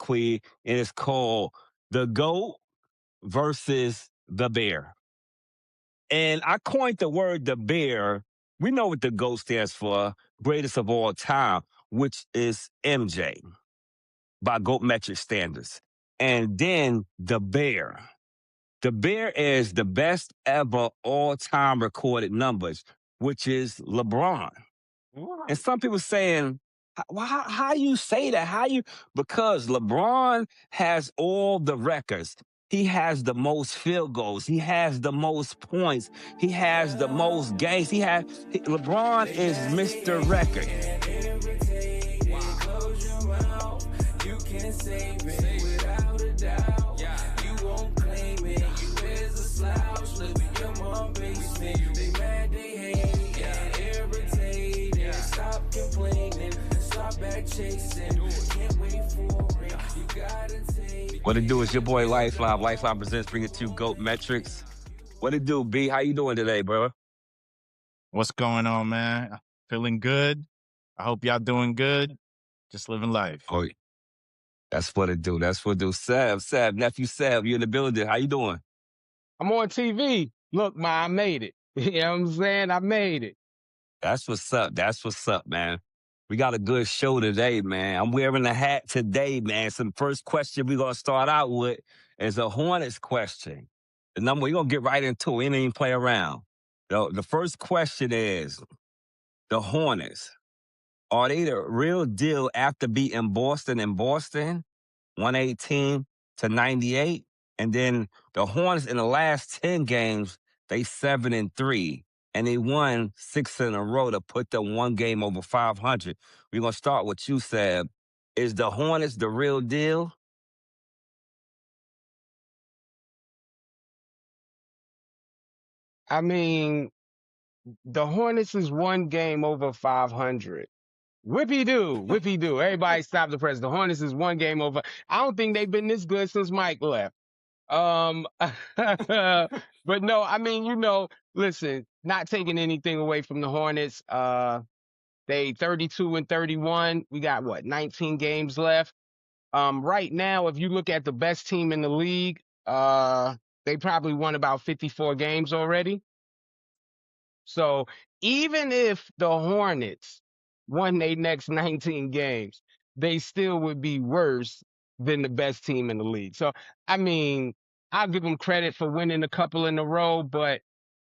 and it's called The GOAT versus the Bear. And I coined the word the Bear. We know what the GOAT stands for, greatest of all time, which is MJ by GOAT metric standards. And then the Bear. The Bear is the best ever all time recorded numbers, which is LeBron. And some people saying, how you say that? How you because LeBron has all the records. He has the most field goals. He has the most points. He has the most games. LeBron is Mr. Record. You can save it without a doubt. You won't claim it. You is a slouch. Live in your mom basement. They mad, they hate, and irritated. Stop complaining and stop back chasing. Can't wait for it. You gotta take. What it do is your boy Lifeline. Lifeline presents Bring It to GOAT Metrics. What it do, B? How you doing today, bro? What's going on, man? Feeling good. I hope y'all doing good. Just living life. Oh, that's what it do. That's what it do. Seb, nephew Seb, you in the building. How you doing? I'm on TV. Look, I made it. You know what I'm saying? I made it. That's what's up. That's what's up, man. We got a good show today, man. I'm wearing a hat today, man. So the first question we're going to start out with is a Hornets question. We're going to get right into it. We ain't even play around. The first question is, the Hornets, are they the real deal after beating Boston in Boston, 118-98? And then the Hornets in the last 10 games, they 7-3. And they won 6 in a row to put them one game over 500. We're going to start with you, Seb. Is the Hornets the real deal? I mean, the Hornets is one game over 500. Whippy-doo. Everybody stop the press. The Hornets is one game over. I don't think they've been this good since Mike left. But no, I mean, listen, not taking anything away from the Hornets. They 32-31. We got 19 games left. Right now, if you look at the best team in the league, they probably won about 54 games already. So even if the Hornets won their next 19 games, they still would be worse than the best team in the league. So, I mean, I'll give them credit for winning a couple in a row, but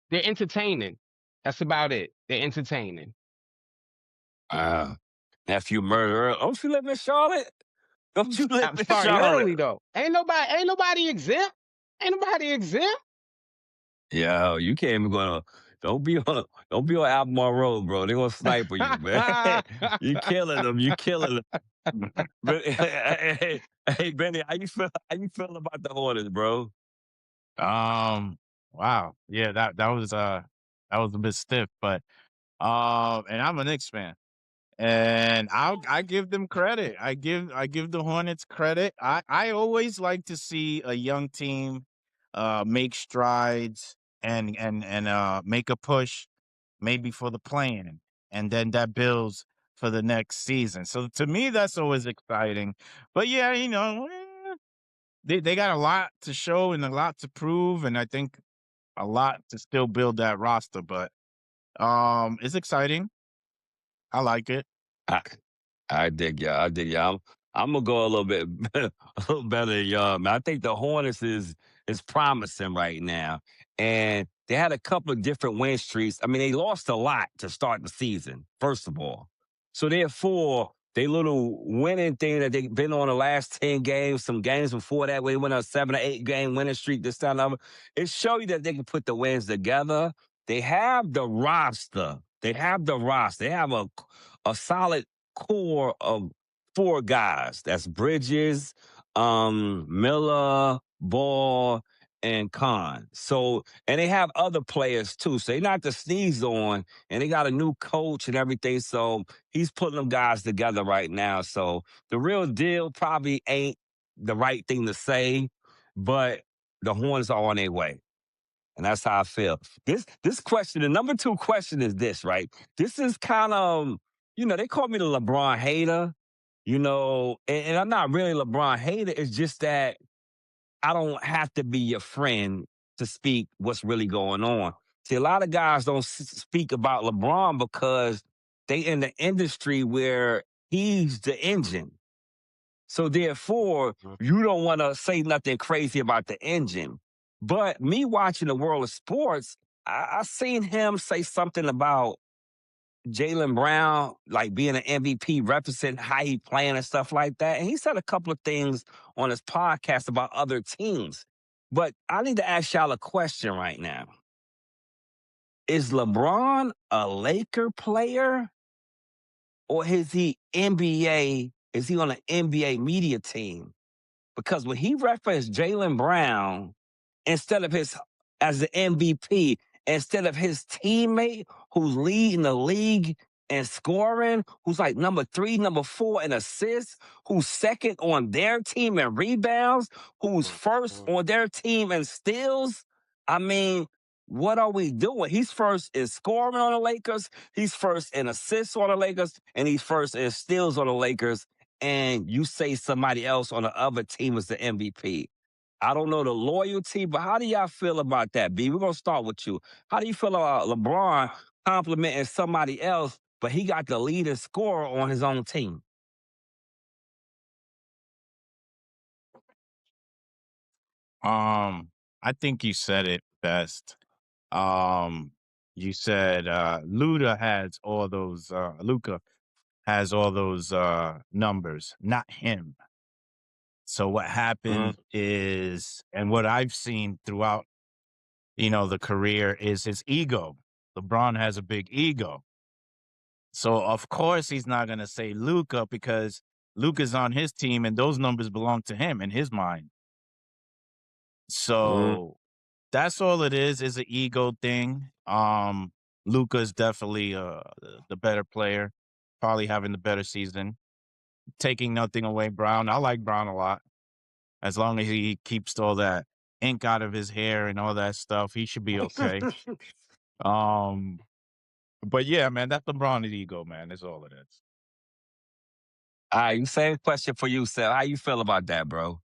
they're entertaining. That's about it. They're entertaining. Nephew Murderer. Don't you live in Charlotte? Don't you live I'm in starting Charlotte? early though. Ain't nobody exempt. Ain't nobody exempt. Yo, you can't even go to. Don't be on Albemarle Road, bro. They're gonna sniper you, man. You killing them. You killing them. Hey, Benny, how you feel about the Hornets, bro? Wow. Yeah, that was a bit stiff, but and I'm a Knicks fan. And I give them credit. I give the Hornets credit. I always like to see a young team make strides and make a push maybe for the play-in, and then that builds for the next season. So to me, that's always exciting. But yeah, they got a lot to show and a lot to prove, and I think a lot to still build that roster. But it's exciting. I like it. I dig ya. I'm gonna go a little bit a little better than y'all, man. I think the Hornets is promising right now. And they had a couple of different win streaks. I mean, they lost a lot to start the season, first of all. So therefore, they little winning thing that they've been on the last 10 games, some games before that, where they went on a 7 or 8 game winning streak this time. It shows you that they can put the wins together. They have the roster. They have a solid core of 4 guys. That's Bridges, Miller, Ball, and Khan. So, and they have other players too. So they're not to sneeze on, and they got a new coach and everything. So he's putting them guys together right now. So the real deal probably ain't the right thing to say, but the Hornets are on their way. And that's how I feel. This question, the number 2 question is this, right? This is kind of, they call me the LeBron hater. You know, and I'm not really a LeBron hater. It's just that I don't have to be your friend to speak what's really going on. See, a lot of guys don't speak about LeBron because they in the industry where he's the engine. So therefore, you don't want to say nothing crazy about the engine. But me watching the world of sports, I seen him say something about Jaylen Brown, like being an MVP, representing how he playing and stuff like that. And he said a couple of things on his podcast about other teams. But I need to ask y'all a question right now. Is LeBron a Laker player or is he NBA? Is he on an NBA media team? Because when he referenced Jaylen Brown, instead of his as the MVP, instead of his teammate who's leading the league in scoring, who's like number 3, number 4 in assists, who's second on their team in rebounds, who's first on their team in steals. I mean, what are we doing? He's first in scoring on the Lakers, he's first in assists on the Lakers, and he's first in steals on the Lakers. And you say somebody else on the other team is the MVP. I don't know the loyalty, but how do y'all feel about that, B? We're going to start with you. How do you feel about LeBron complimenting somebody else, but he got the leading scorer on his own team? I think you said it best. You said Luda has all those Luca has all those numbers, not him. So what happened is, and what I've seen throughout, the career is his ego. LeBron has a big ego. So of course he's not gonna say Luca because Luca's on his team and those numbers belong to him in his mind. So that's all it is an ego thing. Luca's definitely the better player, probably having the better season. Taking nothing away Brown. I like Brown a lot. As long as he keeps all that ink out of his hair and all that stuff, he should be okay. But yeah, man, that's LeBron's ego, man. That's all it is. All right, same question for you, Seth. How you feel about that, bro?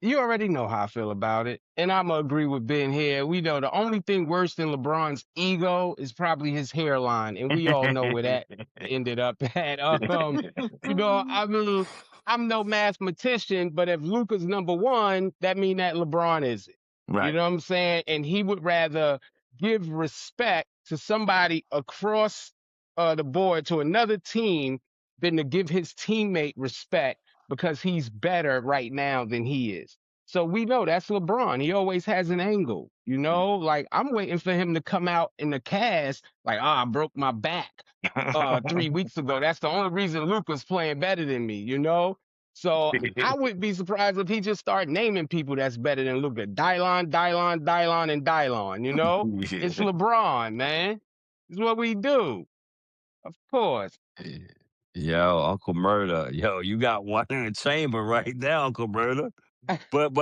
You already know how I feel about it. And I'm going to agree with Ben here. We know the only thing worse than LeBron's ego is probably his hairline. And we all know where that ended up at. I mean, I'm no mathematician, but if Luka's number 1, that means that LeBron is it. Right. You know what I'm saying? And he would rather give respect to somebody across the board to another team than to give his teammate respect because he's better right now than he is. So we know that's LeBron. He always has an angle, like I'm waiting for him to come out in the cast like, I broke my back 3 weeks ago. That's the only reason Luka's playing better than me, So I wouldn't be surprised if he just start naming people that's better than Luka. Dylon, and Dylon, It's LeBron, man. It's what we do. Of course. Yo, Uncle Murder. Yo, you got one in the chamber right now, Uncle Murder. But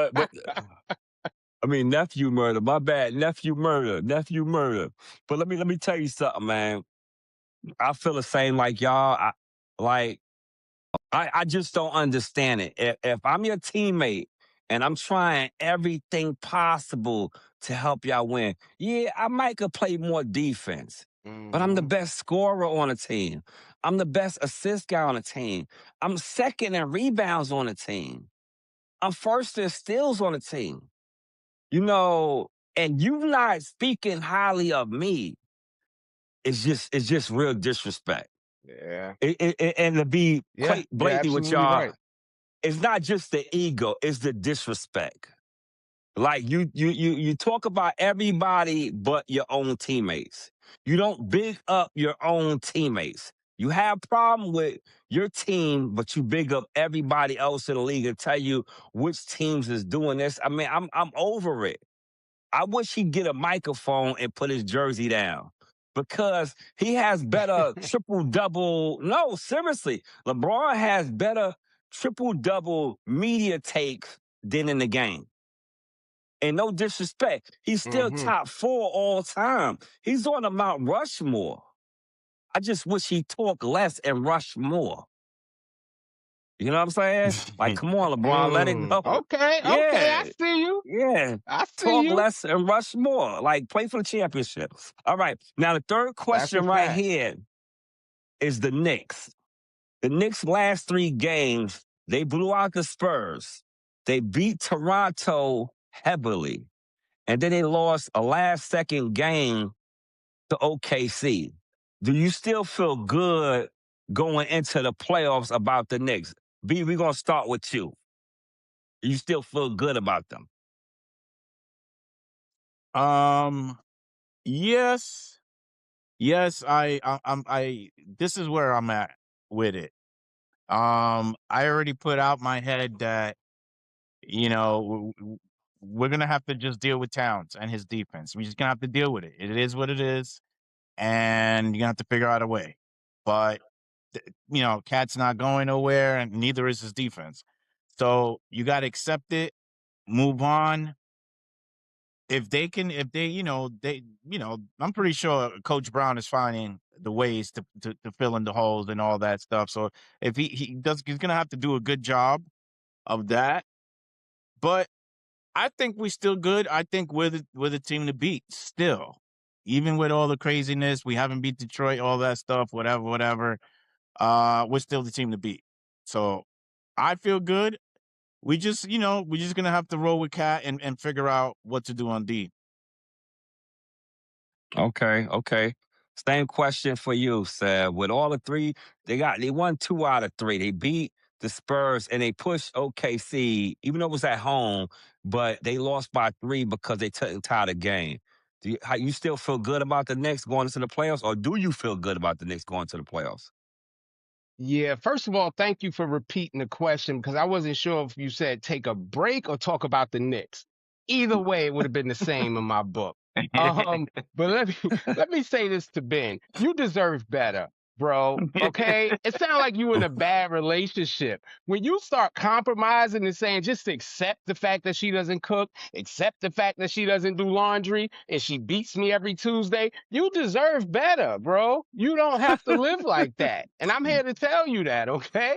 I mean, nephew murder. My bad, nephew murder. But let me tell you something, man. I feel the same like y'all. I just don't understand it. If I'm your teammate and I'm trying everything possible to help y'all win, yeah, I might could play more defense. But I'm the best scorer on the team. I'm the best assist guy on the team. I'm second in rebounds on the team. I'm first in steals on the team. And you not speaking highly of me, it's just real disrespect. Yeah. And to be quite blatantly with y'all, right. It's not just the ego, it's the disrespect. Like you talk about everybody but your own teammates. You don't big up your own teammates. You have problem with your team, but you big up everybody else in the league and tell you which teams is doing this. I mean, I'm over it. I wish he'd get a microphone and put his jersey down because he has better triple-double. No, seriously. LeBron has better triple-double media takes than in the game. And no disrespect, he's still top 4 all time. He's on the Mount Rushmore. I just wish he talked less and rushed more. You know what I'm saying? Like, come on, LeBron, let it go. Okay, I Yeah, see you. yeah. I see Talk you. less and rush more. Like, play for the championship. All right. Now, the third That's a question right fact. here is the Knicks. The Knicks' last 3 games, they blew out the Spurs. They beat Toronto heavily. And then they lost a last-second game to OKC. Do you still feel good going into the playoffs about the Knicks? B, we're going to start with you. You still feel good about them? Yes, yes. I. This is where I'm at with it. I already put out my head that we're gonna have to just deal with Towns and his defense. We're just gonna have to deal with it. It is what it is, and you're gonna have to figure out a way. But Cat's not going nowhere, and neither is his defense. So you got to accept it, move on. If they, I'm pretty sure Coach Brown is finding the ways to fill in the holes and all that stuff. So if he does, he's gonna have to do a good job of that. But I think we're still good. I think we're the team to beat still, even with all the craziness. We haven't beat Detroit, all that stuff, whatever. We're still the team to beat. So I feel good. We're just gonna have to roll with Cat and figure out what to do on D. Okay. Same question for you, Seb. With all the 3, they won 2 out of 3. They beat the Spurs and they pushed OKC, even though it was at home, but they lost by 3 because they tied the game. You still feel good about the Knicks going into the playoffs, or do you feel good about the Knicks going to the playoffs? Yeah, first of all, thank you for repeating the question because I wasn't sure if you said take a break or talk about the Knicks. Either way, it would have been the same in my book. But let me say this to Ben. You deserve better, bro. Okay? It sounds like you in a bad relationship. When you start compromising and saying just accept the fact that she doesn't cook, accept the fact that she doesn't do laundry, and she beats me every Tuesday, you deserve better, bro. You don't have to live like that. And I'm here to tell you that, okay?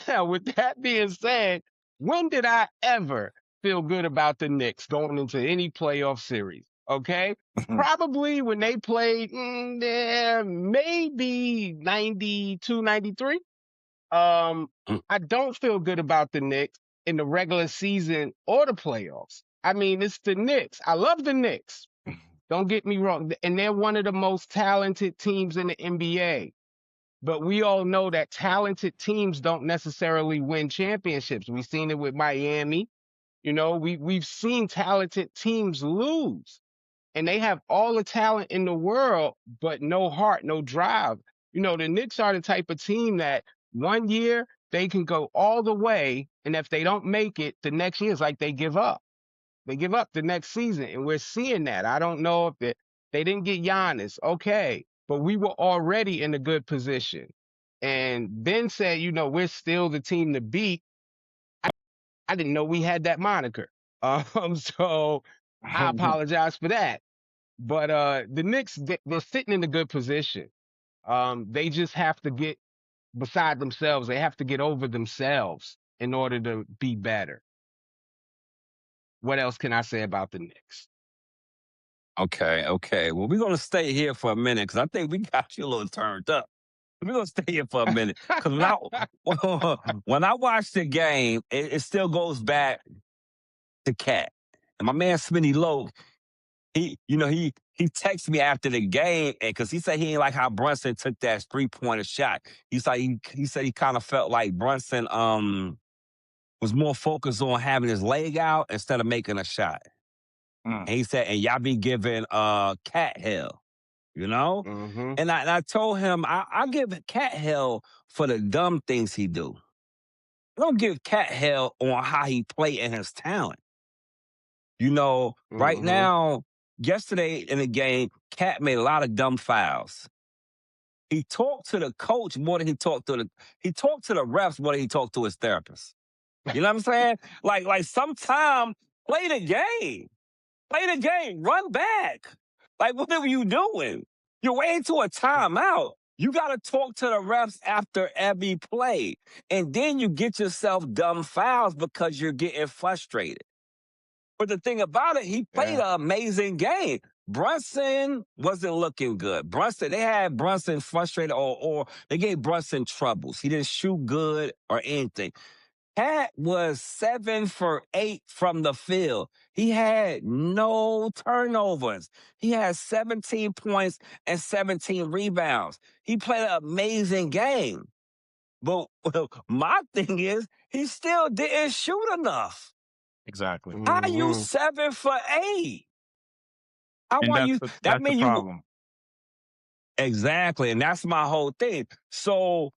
Now, with that being said, when did I ever feel good about the Knicks going into any playoff series? Okay. Probably when they played, maybe 92, 93. Mm. I don't feel good about the Knicks in the regular season or the playoffs. I mean, it's the Knicks. I love the Knicks. Don't get me wrong. And they're one of the most talented teams in the NBA. But we all know that talented teams don't necessarily win championships. We've seen it with Miami. We've seen talented teams lose. And they have all the talent in the world, but no heart, no drive. The Knicks are the type of team that one year they can go all the way, and if they don't make it, the next year it's like they give up. They give up the next season, and we're seeing that. I don't know if they didn't get Giannis, okay, but we were already in a good position. And Ben said, we're still the team to beat. I didn't know we had that moniker. So I apologize for that. But the Knicks, they're sitting in a good position. They just have to get beside themselves. They have to get over themselves in order to be better. What else can I say about the Knicks? Okay. Well, we're going to stay here for a minute because I think we got you a little turned up. We're going to stay here for a minute because when I watch the game, it still goes back to Cat. And my man Smitty Lowe, he texted me after the game because he said he ain't like how Brunson took that 3-pointer shot. He said he kind of felt like Brunson was more focused on having his leg out instead of making a shot. And he said, and y'all be giving Cat hell, Mm-hmm. And I told him I give Cat hell for the dumb things he do. I don't give Cat hell on how he play and his talent. Right Mm-hmm. now, yesterday in the game, Cat made a lot of dumb fouls. He talked to the coach more than he talked to the refs more than he talked to his therapist. You know what I'm saying? Like sometime play the game. Play the game. Run back. Like, what are you doing? You're waiting to a timeout. You got to talk to the refs after every play. And then you get yourself dumb fouls because you're getting frustrated. But the thing about it, he played an amazing game. Brunson wasn't looking good. They had Brunson frustrated or they gave Brunson troubles. He didn't shoot good or anything. Cat was 7 for 8 from the field. He had no turnovers. He had 17 points and 17 rebounds. He played an amazing game. But my thing is, he still didn't shoot enough. Exactly. How are you Mhm. 7 for 8? How And are you? that's That the mean you problem. exactly, and that's my whole thing. So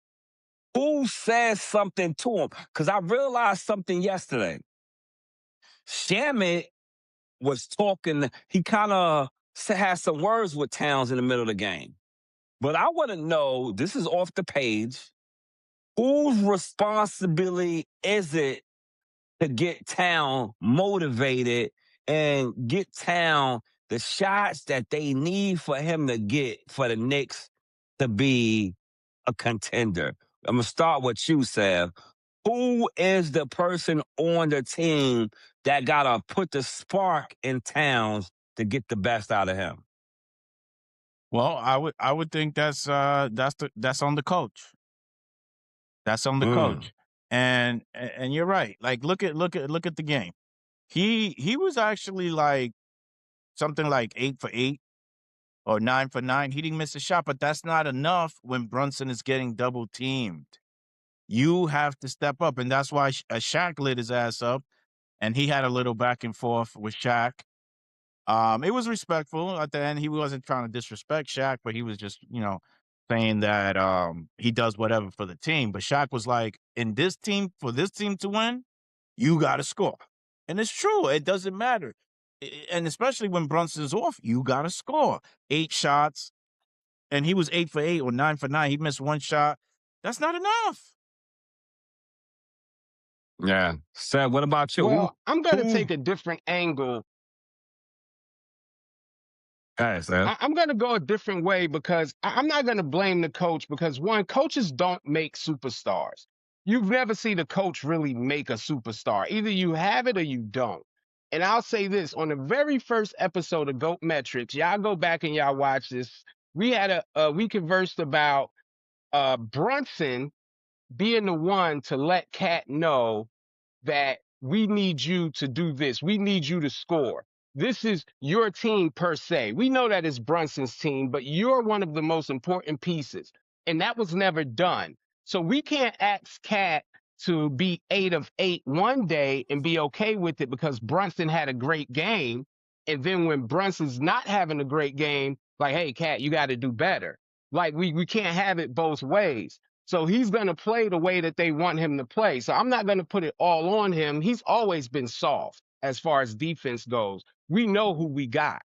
who says something to him? Because I realized something yesterday. Shamit was talking. He kind of had some words with Towns in the middle of the game. But I want to know. This is off the page. Whose responsibility is it to get Town motivated and get Town the shots that they need for him to get for the Knicks to be a contender? I'm going to start with you, Sav. Who is the person on the team that got to put the spark in Towns to get the best out of him? Well, I would think that's on the coach. That's on the coach. And you're right. Like look at the game. He was actually like something like 8 for 8 or 9 for 9. He didn't miss a shot, but that's not enough when Brunson is getting double teamed. You have to step up, and that's why Shaq lit his ass up, and he had a little back and forth with Shaq. It was respectful at the end. He wasn't trying to disrespect Shaq, but he was just, saying that he does whatever for the team. But Shaq was like, in this team, for this team to win, you got to score. And it's true. It doesn't matter. And especially when Brunson's off, you got to score. 8 shots, and he was 8 for 8 or 9 for 9. He missed 1 shot. That's not enough. Yeah. Sav, what about you? Well, I'm going to who- take a different angle. Hey, Sav. I'm going to go a different way because I'm not going to blame the coach because, one, coaches don't make superstars. You've never seen a coach really make a superstar. Either you have it or you don't. And I'll say this, on the very first episode of GOAT Metrics, y'all go back and y'all watch this. We had we conversed about Brunson being the one to let Cat know that we need you to do this. We need you to score. This is your team per se. We know that it's Brunson's team, but you're one of the most important pieces. And that was never done. So we can't ask Cat to be 8 of 8 one day and be okay with it because Brunson had a great game. And then when Brunson's not having a great game, like, hey, Cat, you got to do better. Like, we can't have it both ways. So he's going to play the way that they want him to play. So I'm not going to put it all on him. He's always been soft as far as defense goes. We know who we got.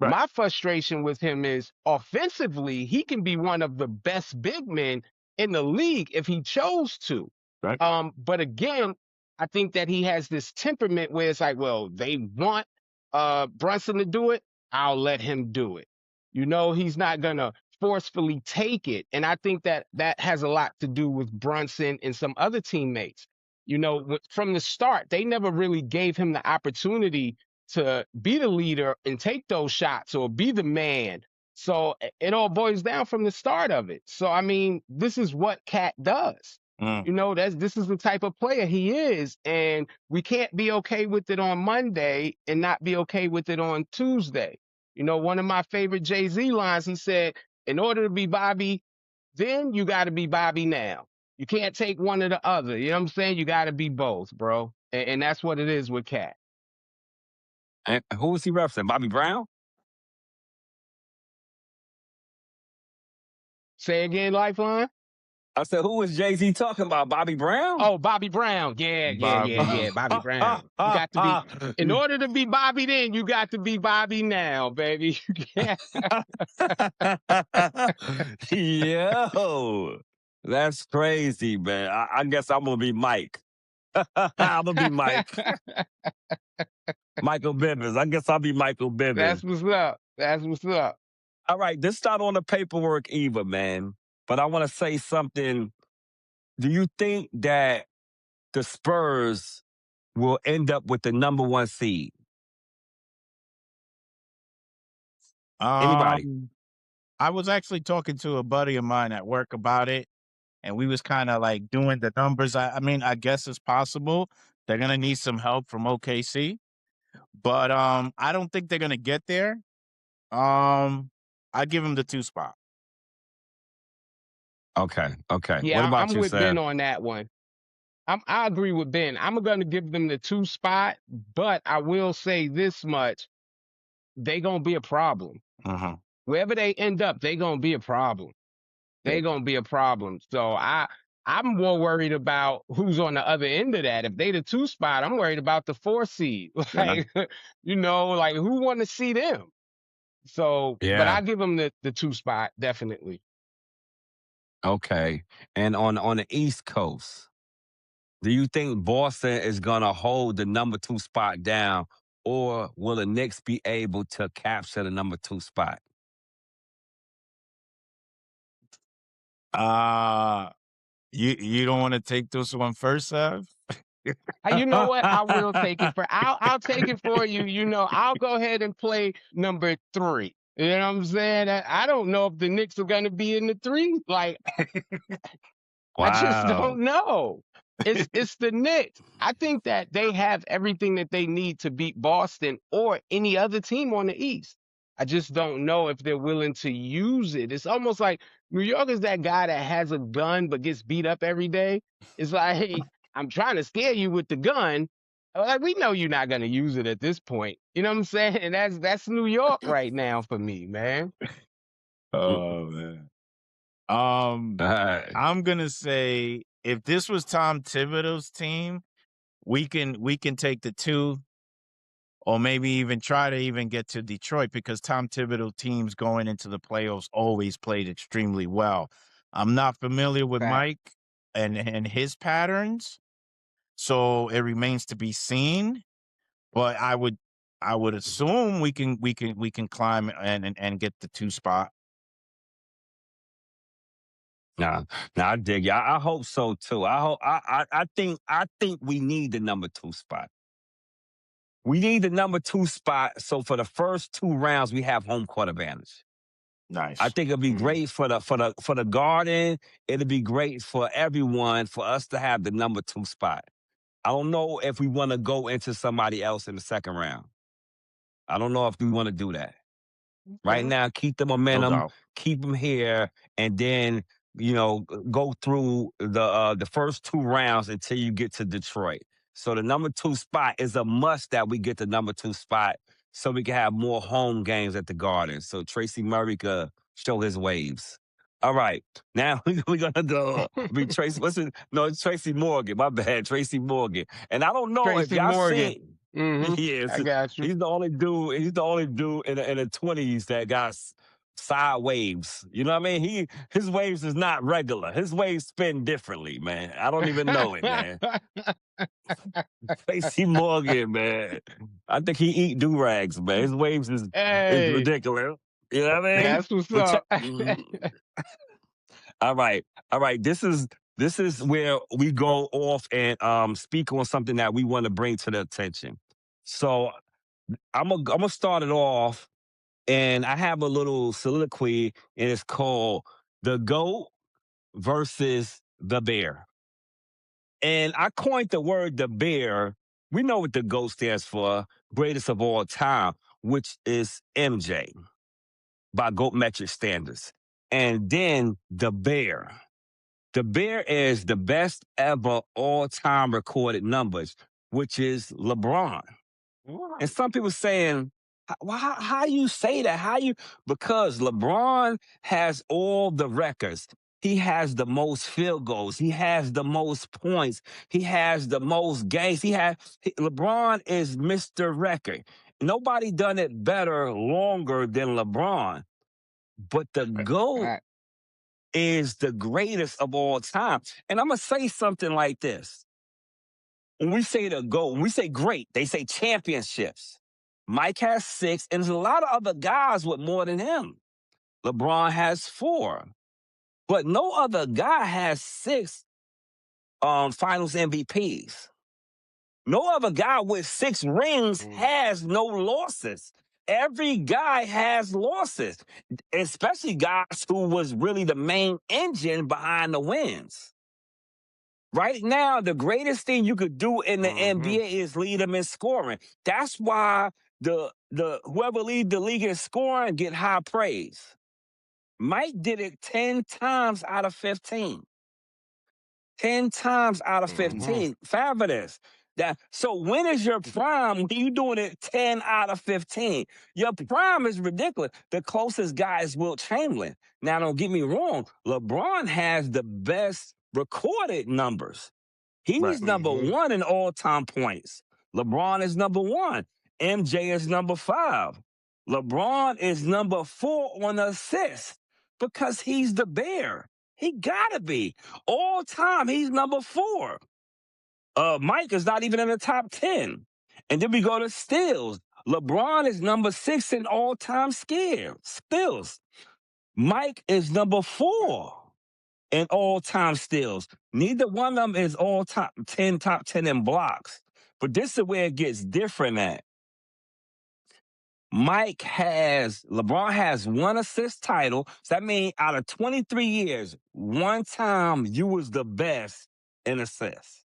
Right. My frustration with him is offensively, he can be one of the best big men in the league if he chose to. Right. But again, I think that he has this temperament where it's like, well, they want Brunson to do it. I'll let him do it. He's not going to forcefully take it. And I think that has a lot to do with Brunson and some other teammates. From the start, they never really gave him the opportunity to be the leader and take those shots or be the man. So it all boils down from the start of it. So, I mean, this is what Cat does. This is the type of player he is. And we can't be okay with it on Monday and not be okay with it on Tuesday. One of my favorite Jay-Z lines, he said, in order to be Bobby then, you got to be Bobby now. You can't take one or the other. You know what I'm saying? You got to be both, bro. And that's what it is with Cat. And who was he referencing? Bobby Brown? Say again, Lifeline? I said, who was Jay-Z talking about? Bobby Brown? Oh, Bobby Brown. Yeah. Bobby Brown. You got to be, in order to be Bobby then, you got to be Bobby now, baby. Yo, that's crazy, man. I guess I'm going to be Mike. I'm going to be Mike. Michael Bivens. I guess I'll be Michael Bivens. That's what's up. All right, this not on the paperwork either, man. But I want to say something. Do you think that the Spurs will end up with the number 1 seed? Anybody? I was actually talking to a buddy of mine at work about it, and we was kind of like doing the numbers. I mean, I guess it's possible. They're gonna need some help from OKC, but I don't think they're gonna get there. I give them the 2 spot. Okay. What Yeah, about I'm you, with Ben Sam? on that one. I agree with Ben. I'm going to give them the 2 spot, but I will say this much: they gonna be a problem. Uh-huh. Wherever they end up, they gonna be a problem. They gonna be a problem. So I'm more worried about who's on the other end of that. If they the 2 spot, I'm worried about the 4 seed. Yeah. Like, like who want to see them? So, but Yeah. I give them the 2 spot definitely. Okay. And on the East Coast, do you think Boston is gonna hold the number 2 spot down, or will the Knicks be able to capture the number 2 spot? You don't want to take this one first, Sav? You know what? I will take it for. I'll take it for you. I'll go ahead and play number 3. You know what I'm saying? I don't know if the Knicks are gonna be in the 3. Like, I just Wow. don't know. It's the Knicks. I think that they have everything that they need to beat Boston or any other team on the East. I just don't know if they're willing to use it. It's almost like New York is that guy that has a gun but gets beat up every day. It's like, hey, I'm trying to scare you with the gun. Like, we know you're not gonna use it at this point. You know what I'm saying? And that's New York right now for me, man. Oh man. Alright. I'm gonna say if this was Tom Thibodeau's team, we can take the 2, or maybe even try to even get to Detroit, because Tom Thibodeau teams going into the playoffs always played extremely well. I'm not familiar with Fact. Mike and his patterns, so it remains to be seen. But I would assume we can climb and get the 2 spot. Nah, I dig you. I hope so too. I think we need the number 2 spot. We need the number 2 spot. So for the first 2 rounds, we have home court advantage. Nice. I think it'd be great for the Garden. It'd be great for everyone for us to have the number 2 spot. I don't know if we want to go into somebody else in the second round. I don't know if we want to do that. Right now, keep the No momentum, doubt. keep them here, and then go through the first 2 rounds until you get to Detroit. So the number 2 spot is a must that we get the number 2 spot so we can have more home games at the Garden. So Tracy Murray could show his waves. All right, now we're gonna do Tracy. No, it's Tracy Morgan. My bad, Tracy Morgan. And I don't know if Tracy y'all Morgan. seen. Mm-hmm. Yes, I got you. he's the only dude. He's the only dude in the 20s that got side waves. You know what I mean? His waves is not regular. His waves spin differently, man. I don't even know it, man. Tracy Morgan, man. I think he eat do rags, man. His waves is ridiculous. You know what I mean? That's what's up. All right. This is where we go off and speak on something that we want to bring to the attention. So I'm gonna start it off, and I have a little soliloquy, and it's called "The GOAT versus the Bear." And I coined the word "the Bear." We know what the GOAT stands for, greatest of all time, which is MJ by GOAT metric standards. And then the Bear. The Bear is the best ever all-time recorded numbers, which is LeBron. And some people saying, how you say that? Because LeBron has all the records. He has the most field goals. He has the most points. He has the most games. LeBron is Mr. Record. Nobody done it better longer than LeBron. But the GOAT is the greatest of all time. And I'm going to say something like this. When we say the GOAT, when we say great, they say championships. Mike has 6, and there's a lot of other guys with more than him. LeBron has 4. but no other guy has 6 finals MVPs. No other guy with 6 rings has no losses. Every guy has losses, especially guys who was really the main engine behind the wins. Right now, the greatest thing you could do in the NBA is lead them in scoring. That's why the whoever lead the league in scoring get high praise. Mike did it 10 times out of 15. 10 times out of 15. Fabulous. So when is your prime when you doing it 10 out of 15? Your prime is ridiculous. The closest guy is Wilt Chamberlain. Now, don't get me wrong. LeBron has the best recorded numbers. He's number 1 in all-time points. LeBron is number 1. MJ is number 5. LeBron is number 4 on assists because he's the bear. He gotta be. All time, he's number 4. Mike is not even in the top 10. And then we go to steals. LeBron is number 6 in all-time steals. Mike is number 4 in all-time steals. Neither one of them is all top 10 in blocks. But this is where it gets different at. LeBron has 1 assist title. So that means out of 23 years, 1 time you was the best in assists.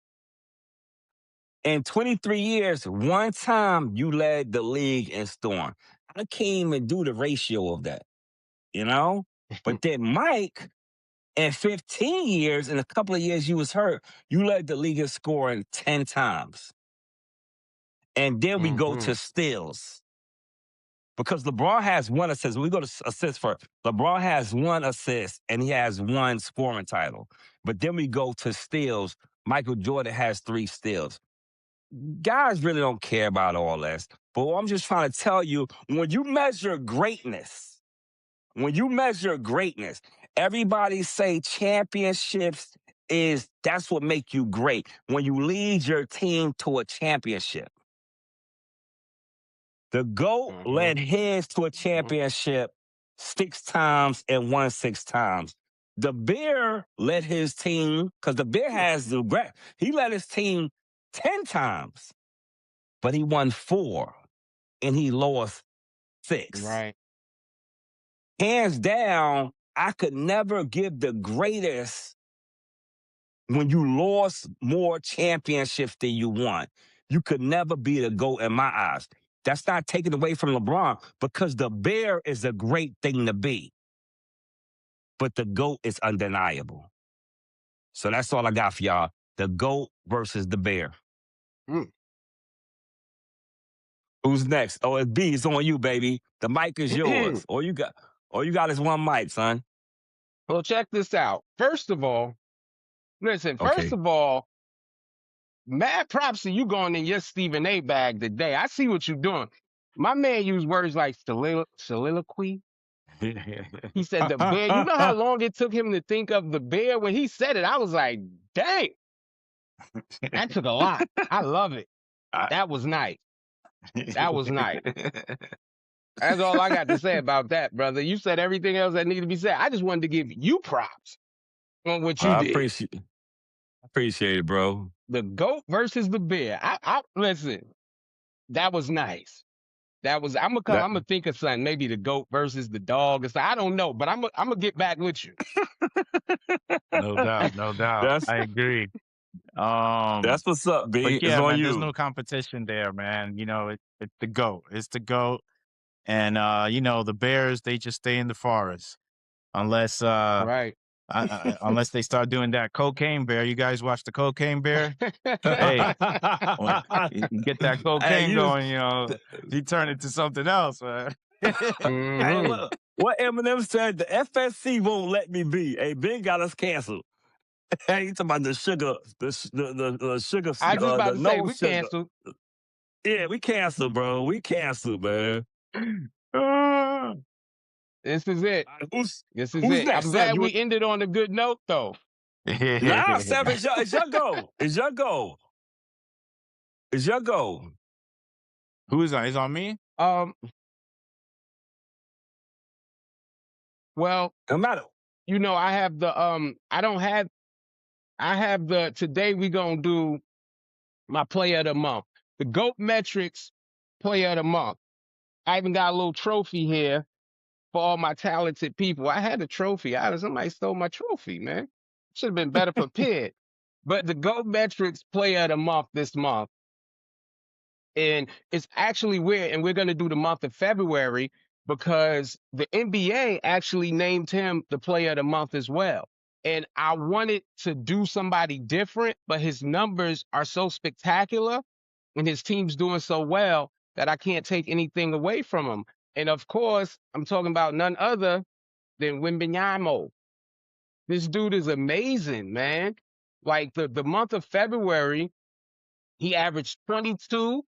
In 23 years, 1 time you led the league in scoring. I can't even do the ratio of that, you know? But then Mike, in 15 years, in a couple of years you was hurt, you led the league in scoring 10 times. And then we go to steals. Because LeBron has 1 assist. We go to assists first. LeBron has 1 assist, and he has 1 scoring title. But then we go to steals. Michael Jordan has 3 steals. Guys really don't care about all this. But I'm just trying to tell you, when you measure greatness, everybody say championships that's what make you great. When you lead your team to a championship. The GOAT led his to a championship 6 times and won 6 times. The Bear led his team, because the Bear he led his team 10 times, but he won 4 and he lost 6. Right. Hands down, I could never give the greatest when you lost more championships than you won. You could never be the GOAT in my eyes. That's not taken away from LeBron, because the Bear is a great thing to be. But the GOAT is undeniable. So that's all I got for y'all. The GOAT versus the Bear. Who's next? Oh, it's B. It's on you, baby. The mic is yours. All you got is 1 mic, son. Well, check this out. First of all, mad props to you going in your Stephen A bag today. I see what you're doing. My man used words like soliloquy. He said the bear. You know how long it took him to think of the bear? When he said it, I was like, dang. That took a lot. I love it. That was nice. That was nice. That's all I got to say about that, brother. You said everything else that needed to be said. I just wanted to give you props on what you did. Appreciate it, bro. The GOAT versus the Bear. I listen. That was nice. I'm gonna think of something. Maybe the GOAT versus the dog. I don't know, but I'm gonna get back with you. No doubt. I agree. That's what's up, B. But yeah, it's on man, you. There's no competition there, man. You know, it's the GOAT. It's the GOAT. And you know, the Bears, they just stay in the forest. Unless right. Unless they start doing that Cocaine Bear. You guys watch the Cocaine Bear? Hey, you get that cocaine going, you know, you turn it to something else, man. Hey, what Eminem said, the FSC won't let me be. Hey, Ben got us canceled. Hey, you talking about the sugar, the sugar. I was about to say, we sugar. canceled. Yeah, we canceled, bro. We canceled, man. This is it. Who's This is who's it. next? I'm glad we ended on a good note, though. Nah, Seven, it's your goal. It's your goal. It's your goal. Who is on? Is on me? Well, No matter. I have the I have the today we gonna do my player of the month. The GOAT metrics player of the month. I even got a little trophy here for all my talented people. I had a trophy. Somebody stole my trophy, man. Should have been better prepared. But the GOAT metrics player of the month this month. And it's actually weird, and we're gonna do the month of February because the NBA actually named him the player of the month as well. And I wanted to do somebody different, but his numbers are so spectacular and his team's doing so well that I can't take anything away from him. And of course, I'm talking about none other than Wembanyama. This dude is amazing, man. Like the month of February, he averaged 22,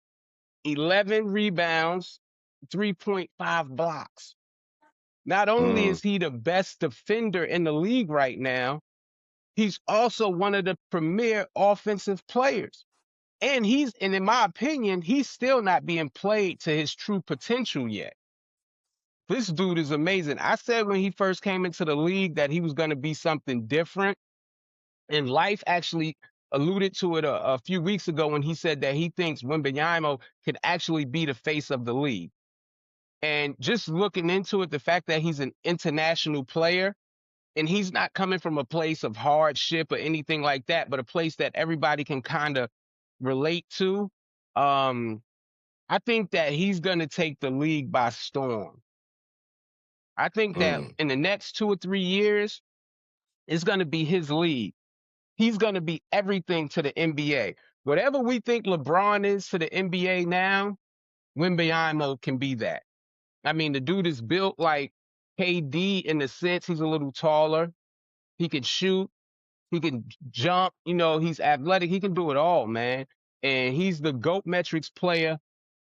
11 rebounds, 3.5 blocks. Not only is he the best defender in the league right now, he's also one of the premier offensive players. And in my opinion, he's still not being played to his true potential yet. This dude is amazing. I said when he first came into the league that he was going to be something different. And Life actually alluded to it a few weeks ago when he said that he thinks Wembanyama could actually be the face of the league. And just looking into it, the fact that he's an international player and he's not coming from a place of hardship or anything like that, but a place that everybody can kind of relate to. I think that he's going to take the league by storm. I think that in the next 2 or 3 years, it's going to be his league. He's going to be everything to the NBA. Whatever we think LeBron is to the NBA now, Wembanyama can be that. I mean, the dude is built like KD in the sense he's a little taller. He can shoot. He can jump. He's athletic. He can do it all, man. And he's the GOAT metrics player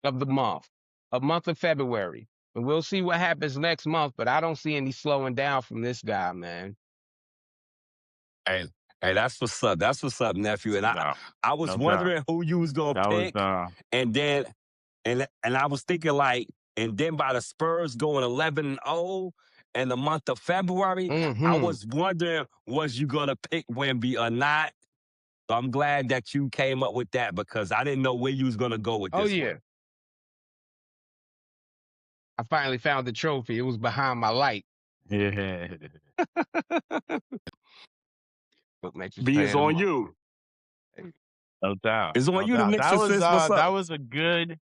of the month of February. And we'll see what happens next month, but I don't see any slowing down from this guy, man. Hey, that's what's up. That's what's up, nephew. And I was wondering who you was gonna pick, and then and I was thinking like, and then by the Spurs going 11-0 in the month of February, I was wondering was you gonna pick Wemby or not. So I'm glad that you came up with that because I didn't know where you was gonna go with this. Oh yeah. One. I finally found the trophy. It was behind my light. Yeah. B is on you. No doubt. It's on you to mix this. That was a good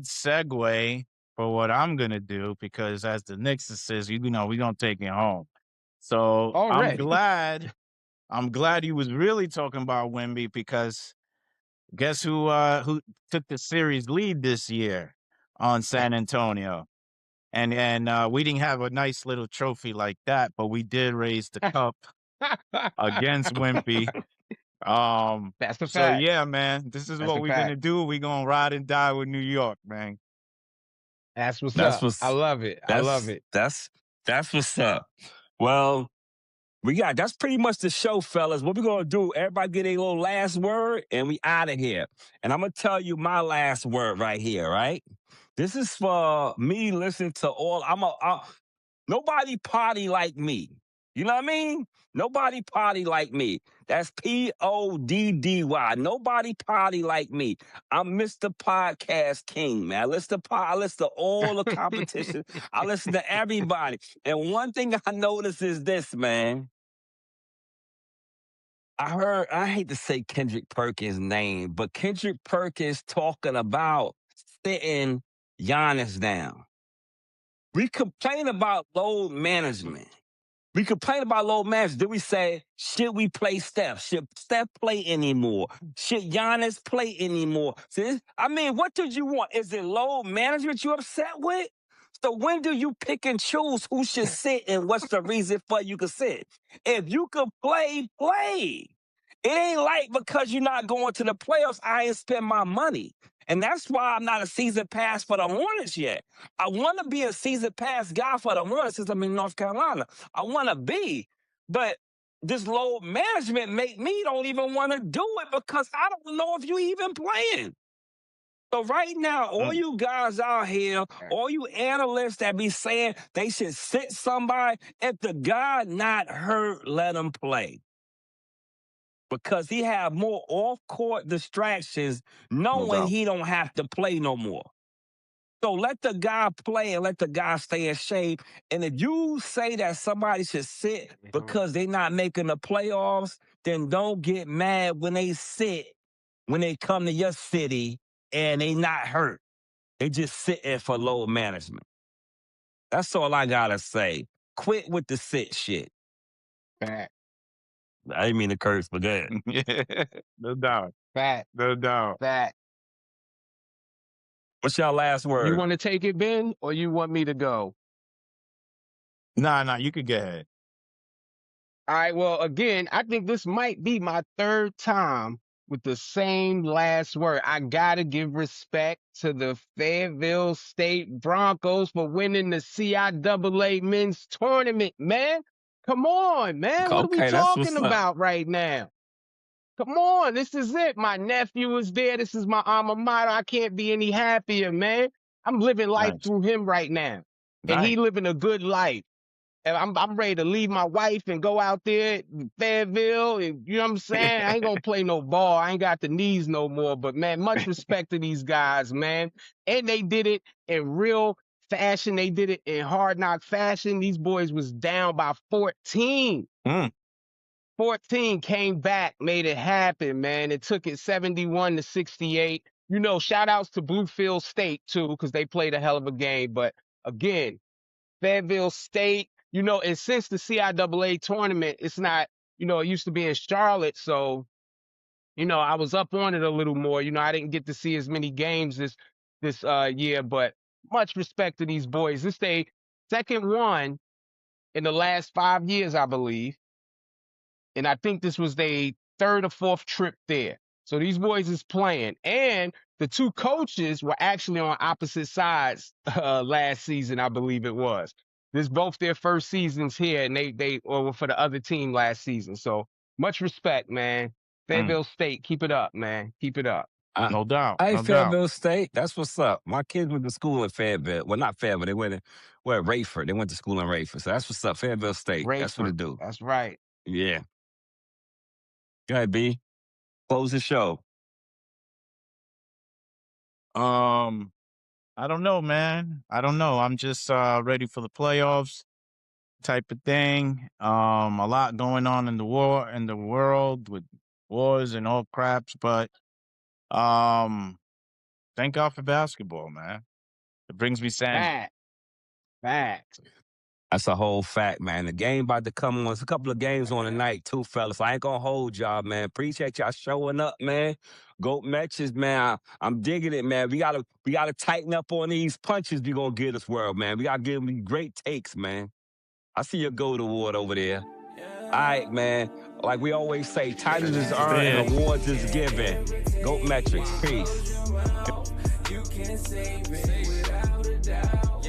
segue for what I'm gonna do because as the Knicks says, we're gonna take it home. So I'm glad he was really talking about Wemby because guess who took the series lead this year on San Antonio? And we didn't have a nice little trophy like that, but we did raise the cup against Wemby. That's the fact. So yeah, man, this is what we're gonna do. We're gonna ride and die with New York, man. That's what's up. I love it. I love it. That's what's up. Well, that's pretty much the show, fellas. What we're gonna do, everybody get a little last word and we out of here. And I'm gonna tell you my last word right here, right? This is for me listening to nobody party like me. You know what I mean? Nobody party like me. That's Poddy. Nobody party like me. I'm Mr. Podcast King, man. I listen to all the competition. I listen to everybody. And one thing I noticed is this, man. I hate to say Kendrick Perkins' name, but Kendrick Perkins talking about sitting Giannis down. We complain about load management. Then we say, should we play Steph? Should Steph play anymore? Should Giannis play anymore? See, I mean, what did you want? Is it load management you upset with? So when do you pick and choose who should sit and what's the reason for you can sit? If you can play, play. It ain't like because you're not going to the playoffs, I ain't spend my money. And that's why I'm not a season pass for the Hornets yet. I want to be a season pass guy for the Hornets since I'm in North Carolina. I want to be. But this load management make me don't even want to do it because I don't know if you even playing. So right now, all you guys out here, all you analysts that be saying they should sit somebody, if the guy not hurt, let him play. Because he have more off-court distractions knowing doubt. he don't have to play no more. So let the guy play and let the guy stay in shape. And if you say that somebody should sit because they're not making the playoffs, then don't get mad when they sit, when they come to your city and they not hurt. They just sitting for load management. That's all I gotta say. Quit with the sit shit. Fact. I didn't mean to curse, but go ahead. No doubt. Fact. No doubt. Fact. What's your last word? You want to take it, Ben, or you want me to go? Nah, you could get ahead. All right, well, again, I think this might be my third time with the same last word. I got to give respect to the Fayetteville State Broncos for winning the CIAA men's tournament, man. Come on, man. What are we Okay, that's what's talking up. about right now? Come on, this is it. My nephew is there. This is my alma mater. I can't be any happier, man. I'm living life Nice. through him right now. And Nice. he living a good life. And I'm ready to leave my wife and go out there in Fayetteville. And, you know what I'm saying? I ain't going to play no ball. I ain't got the knees no more. But, man, much respect to these guys, man. And they did it in real fashion. They did it in hard knock fashion. These boys was down by 14. 14, came back, made it happen, man. It took it 71-68. You know, shout outs to Bluefield State, too, because they played a hell of a game. But, again, Fayetteville State, you know, and since the CIAA tournament, it's not, you know, it used to be in Charlotte. So, you know, I was up on it a little more. You know, I didn't get to see as many games this year, but much respect to these boys. This their second one in the last 5 years, I believe. And I think this was their third or fourth trip there. So these boys is playing. And the two coaches were actually on opposite sides last season, I believe it was. This both their first seasons here, and they were for the other team last season. So much respect, man. Fayetteville State, keep it up, man. Keep it up. No doubt. Hey, No doubt. Fayetteville State, that's what's up. My kids went to school in Fayetteville. Well, not Fayetteville. They went Rayford. They went to school in Rayford. So that's what's up. Fayetteville State. That's what it Rayford. do. That's right. Yeah. Go ahead, B. Close the show. I don't know, man. I don't know. I'm just ready for the playoffs type of thing. A lot going on in the world with wars and all craps, but thank God for basketball, man. It brings me sanity. Fact. That's a whole fact, man. The game about to come on. There's a couple of games on tonight, too, fellas. I ain't gonna hold y'all, man. Appreciate y'all showing up, man. Go Mets, man. I'm digging it, man. We gotta tighten up on these punches we gonna get this world, man. We gotta give them great takes, man. I see your gold award over there. All right, man. Like we always say, titles is earned and awards is given. Go Metrics. Peace. You can save it without